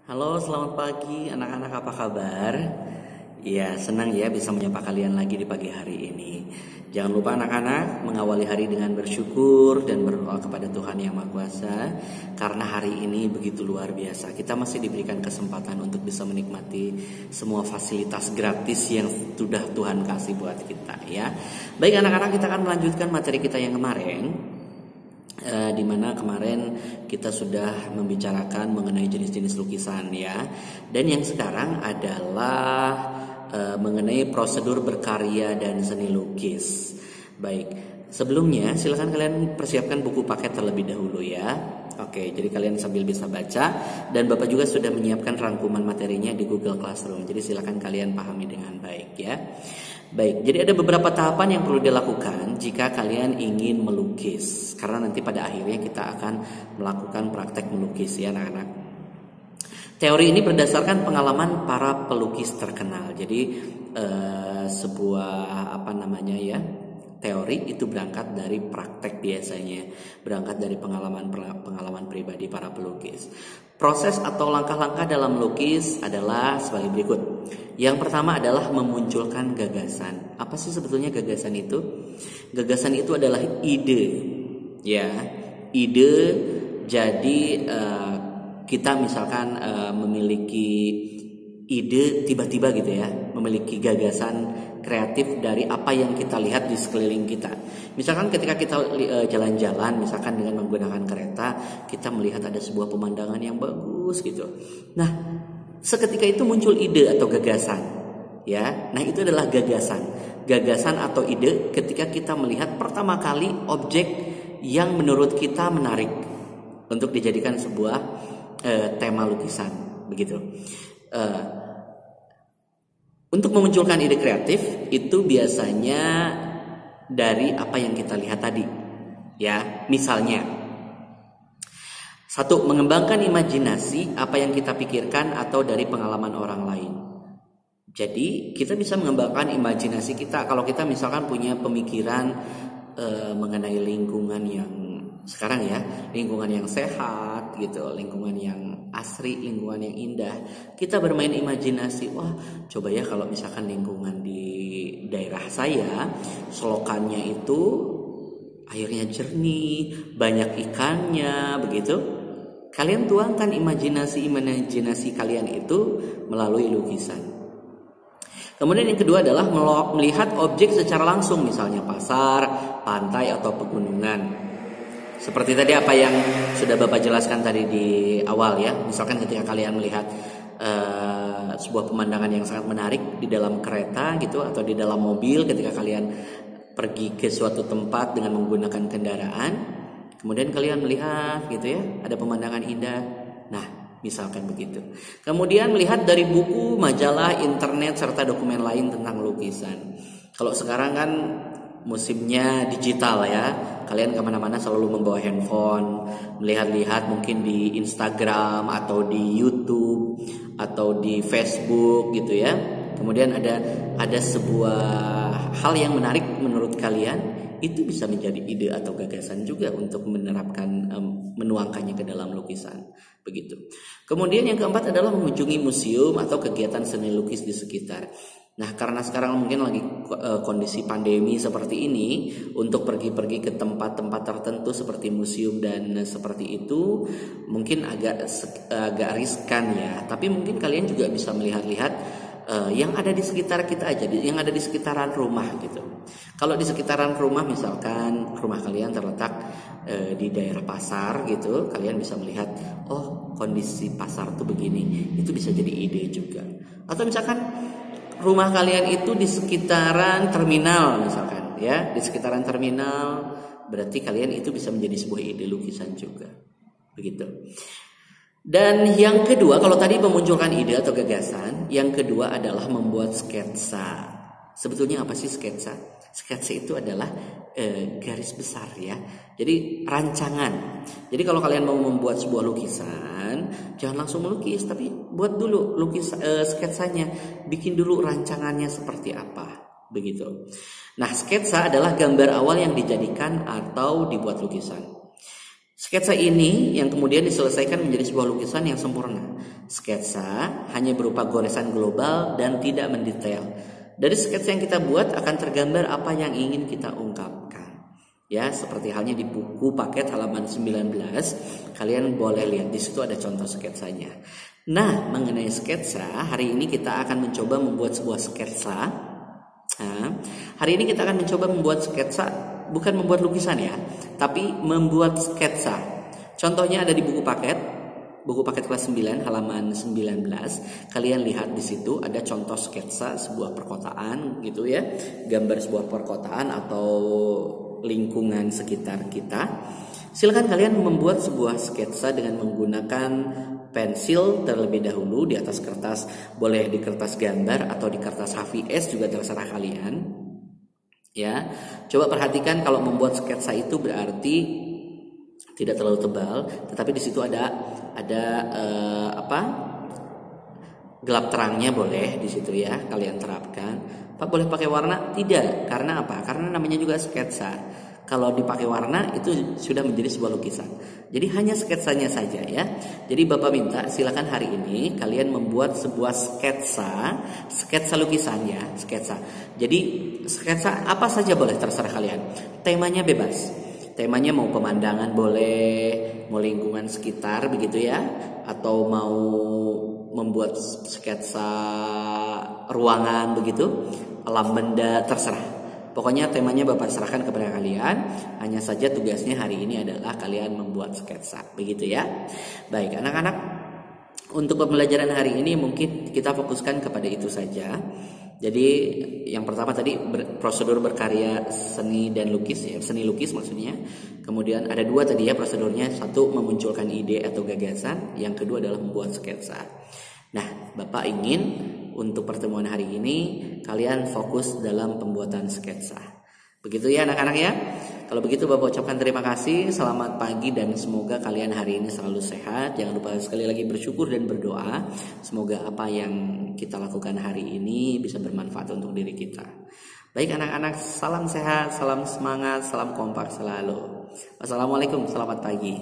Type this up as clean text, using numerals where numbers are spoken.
Halo, selamat pagi anak-anak, apa kabar? Ya, senang ya bisa menyapa kalian lagi di pagi hari ini. Jangan lupa anak-anak mengawali hari dengan bersyukur dan berdoa kepada Tuhan Yang Maha Kuasa. Karena hari ini begitu luar biasa. Kita masih diberikan kesempatan untuk bisa menikmati semua fasilitas gratis yang sudah Tuhan kasih buat kita ya. Baik anak-anak, kita akan melanjutkan materi kita yang kemarin. Di mana kemarin kita sudah membicarakan mengenai jenis-jenis lukisan ya. Dan yang sekarang adalah mengenai prosedur berkarya dan seni lukis. Baik, sebelumnya silakan kalian persiapkan buku paket terlebih dahulu ya. Oke, jadi kalian sambil bisa baca, dan Bapak juga sudah menyiapkan rangkuman materinya di Google Classroom. Jadi silakan kalian pahami dengan baik ya. Baik, jadi ada beberapa tahapan yang perlu dilakukan jika kalian ingin melukis. Karena nanti pada akhirnya kita akan melakukan praktek melukis ya anak-anak. Teori ini berdasarkan pengalaman para pelukis terkenal. Jadi sebuah teori itu berangkat dari praktek biasanya, berangkat dari pengalaman pribadi para pelukis. Proses atau langkah-langkah dalam melukis adalah sebagai berikut. Yang pertama adalah memunculkan gagasan. Apa sih sebetulnya gagasan itu? Gagasan itu adalah ide, ya, ide. Jadi kita misalkan memiliki ide tiba-tiba gitu ya, memiliki gagasan kreatif dari apa yang kita lihat di sekeliling kita. Misalkan ketika kita jalan-jalan, misalkan dengan menggunakan kereta, kita melihat ada sebuah pemandangan yang bagus gitu. Nah, seketika itu muncul ide atau gagasan, ya. Nah, itu adalah gagasan atau ide ketika kita melihat pertama kali objek yang menurut kita menarik untuk dijadikan sebuah tema lukisan, begitu. Untuk memunculkan ide kreatif itu biasanya dari apa yang kita lihat tadi, ya. Misalnya, satu, mengembangkan imajinasi apa yang kita pikirkan atau dari pengalaman orang lain. Jadi kita bisa mengembangkan imajinasi kita kalau kita misalkan punya pemikiran mengenai lingkungan yang sekarang ya, lingkungan yang sehat gitu, lingkungan yang asri, lingkungan yang indah. Kita bermain imajinasi, wah coba ya kalau misalkan lingkungan di daerah saya, selokannya itu airnya jernih, banyak ikannya, begitu. Kalian tuangkan imajinasi kalian itu melalui lukisan. Kemudian yang kedua adalah melihat objek secara langsung, misalnya pasar, pantai atau pegunungan. Seperti tadi apa yang sudah Bapak jelaskan tadi di awal ya. Misalkan ketika kalian melihat sebuah pemandangan yang sangat menarik di dalam kereta gitu, atau di dalam mobil ketika kalian pergi ke suatu tempat dengan menggunakan kendaraan, kemudian kalian melihat gitu ya, ada pemandangan indah. Nah, misalkan begitu. Kemudian melihat dari buku, majalah, internet, serta dokumen lain tentang lukisan. Kalau sekarang kan musimnya digital ya, kalian kemana-mana selalu membawa handphone, melihat-lihat mungkin di Instagram atau di YouTube atau di Facebook gitu ya. Kemudian ada sebuah hal yang menarik menurut kalian, itu bisa menjadi ide atau gagasan juga untuk menerapkan, menuangkannya ke dalam lukisan, begitu. Kemudian yang keempat adalah mengunjungi museum atau kegiatan seni lukis di sekitar. Nah, karena sekarang mungkin lagi kondisi pandemi seperti ini, untuk pergi-pergi ke tempat-tempat tertentu seperti museum dan seperti itu mungkin agak riskan ya. Tapi mungkin kalian juga bisa melihat-lihat yang ada di sekitar kita aja, yang ada di sekitaran rumah gitu. Kalau di sekitaran rumah, misalkan rumah kalian terletak di daerah pasar gitu, kalian bisa melihat, oh kondisi pasar tuh begini, itu bisa jadi ide juga. Atau misalkan rumah kalian itu di sekitaran terminal misalkan ya, di sekitaran terminal, berarti kalian itu bisa menjadi sebuah ide lukisan juga, begitu. Dan yang kedua, kalau tadi memunculkan ide atau gagasan, yang kedua adalah membuat sketsa. Sebetulnya apa sih sketsa? Sketsa itu adalah garis besar ya. Jadi rancangan. Jadi kalau kalian mau membuat sebuah lukisan, jangan langsung melukis, tapi buat dulu sketsanya, bikin dulu rancangannya seperti apa, begitu. Nah, sketsa adalah gambar awal yang dijadikan atau dibuat lukisan. Sketsa ini yang kemudian diselesaikan menjadi sebuah lukisan yang sempurna. Sketsa hanya berupa goresan global dan tidak mendetail. Dari sketsa yang kita buat akan tergambar apa yang ingin kita ungkapkan. Ya, seperti halnya di buku paket halaman 19, kalian boleh lihat di situ ada contoh sketsanya. Nah, mengenai sketsa, hari ini kita akan mencoba membuat sebuah sketsa. Hari ini kita akan mencoba membuat sketsa, bukan membuat lukisan ya, tapi membuat sketsa. Contohnya ada di buku paket kelas 9 halaman 19. Kalian lihat di situ ada contoh sketsa sebuah perkotaan gitu ya, gambar sebuah perkotaan atau lingkungan sekitar kita. Silakan kalian membuat sebuah sketsa dengan menggunakan pensil terlebih dahulu di atas kertas, boleh di kertas gambar atau di kertas HVS juga terserah kalian. Ya, coba perhatikan kalau membuat sketsa itu berarti tidak terlalu tebal, tetapi di situ ada gelap terangnya boleh di situ ya kalian terapkan. Pak boleh pakai warna? Tidak, karena apa? Karena namanya juga sketsa. Kalau dipakai warna itu sudah menjadi sebuah lukisan. Jadi hanya sketsanya saja ya. Jadi Bapak minta silakan hari ini kalian membuat sebuah sketsa lukisan ya, sketsa. Jadi sketsa apa saja boleh, terserah kalian. Temanya bebas. Temanya mau pemandangan boleh, mau lingkungan sekitar begitu ya, atau mau membuat sketsa ruangan begitu, alam benda, terserah. Pokoknya temanya Bapak serahkan kepada kalian. Hanya saja tugasnya hari ini adalah kalian membuat sketsa, begitu ya. Baik anak-anak, untuk pembelajaran hari ini mungkin kita fokuskan kepada itu saja. Jadi yang pertama tadi prosedur berkarya seni dan lukis ya, seni lukis maksudnya. Kemudian ada dua tadi ya prosedurnya, satu memunculkan ide atau gagasan, yang kedua adalah membuat sketsa. Nah, Bapak ingin untuk pertemuan hari ini kalian fokus dalam pembuatan sketsa. Begitu ya anak-anak ya. Kalau begitu Bapak ucapkan terima kasih, selamat pagi dan semoga kalian hari ini selalu sehat. Jangan lupa sekali lagi bersyukur dan berdoa. Semoga apa yang kita lakukan hari ini bisa bermanfaat untuk diri kita. Baik anak-anak, salam sehat, salam semangat, salam kompak selalu. Wassalamualaikum, selamat pagi.